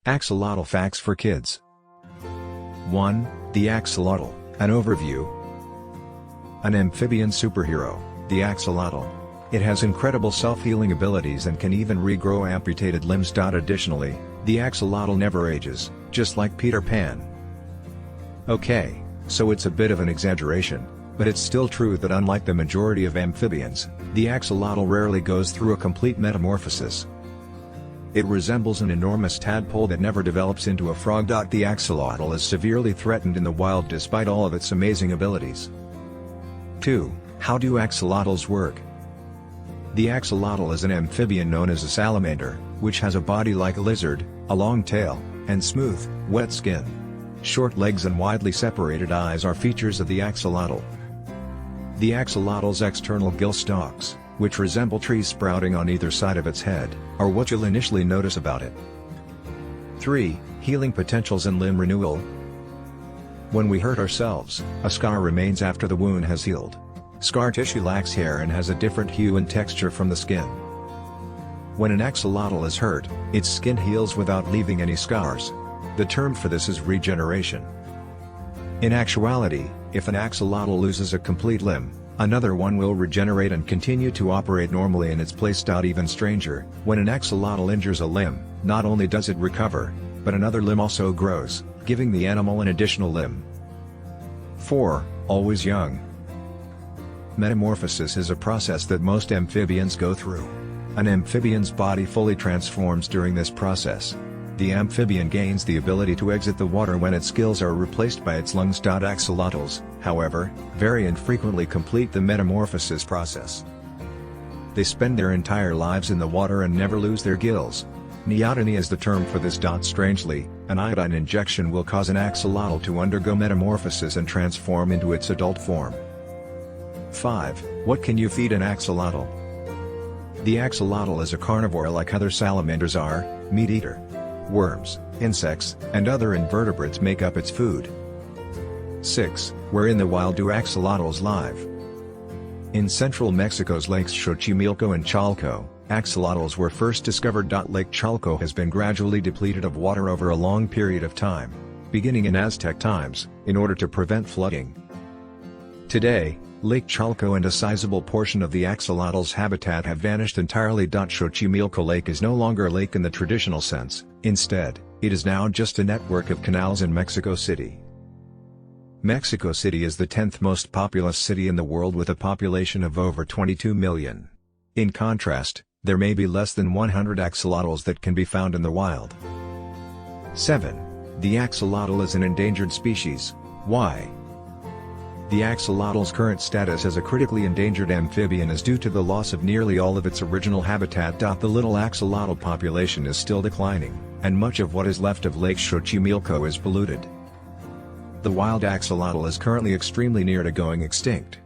Axolotl facts for kids. 1. The axolotl, an overview. An amphibian superhero, the axolotl. It has incredible self-healing abilities and can even regrow amputated limbs. Additionally, the axolotl never ages, just like Peter Pan. Okay, so it's a bit of an exaggeration, but it's still true that unlike the majority of amphibians, the axolotl rarely goes through a complete metamorphosis. It resembles an enormous tadpole that never develops into a frog. The axolotl is severely threatened in the wild despite all of its amazing abilities. 2. How do axolotls work? The axolotl is an amphibian known as a salamander, which has a body like a lizard, a long tail, and smooth, wet skin. Short legs and widely separated eyes are features of the axolotl. The axolotl's external gill stalks, which resemble trees sprouting on either side of its head, are what you'll initially notice about it. 3. Healing potentials and limb renewal. When we hurt ourselves, a scar remains after the wound has healed. Scar tissue lacks hair and has a different hue and texture from the skin. When an axolotl is hurt, its skin heals without leaving any scars. The term for this is regeneration. In actuality, if an axolotl loses a complete limb, another one will regenerate and continue to operate normally in its place. Even stranger, when an axolotl injures a limb, not only does it recover, but another limb also grows, giving the animal an additional limb. 4. Always young. Metamorphosis is a process that most amphibians go through. An amphibian's body fully transforms during this process. The amphibian gains the ability to exit the water when its gills are replaced by its lungs. Axolotls, however, very infrequently complete the metamorphosis process. They spend their entire lives in the water and never lose their gills. Neoteny is the term for this. Strangely, an iodine injection will cause an axolotl to undergo metamorphosis and transform into its adult form. 5. What can you feed an axolotl? The axolotl is a carnivore like other salamanders are, meat eater. Worms, insects, and other invertebrates make up its food. 6. Where in the wild do axolotls live? In central Mexico's lakes Xochimilco and Chalco, axolotls were first discovered. Lake Chalco has been gradually depleted of water over a long period of time, beginning in Aztec times, in order to prevent flooding. Today, Lake Chalco and a sizable portion of the axolotls' habitat have vanished entirely. Xochimilco Lake is no longer a lake in the traditional sense, instead, it is now just a network of canals in Mexico City. Mexico City is the 10th most populous city in the world with a population of over 22 million. In contrast, there may be less than 100 axolotls that can be found in the wild. 7. The axolotl is an endangered species. Why? The axolotl's current status as a critically endangered amphibian is due to the loss of nearly all of its original habitat. The little axolotl population is still declining, and much of what is left of Lake Xochimilco is polluted. The wild axolotl is currently extremely near to going extinct.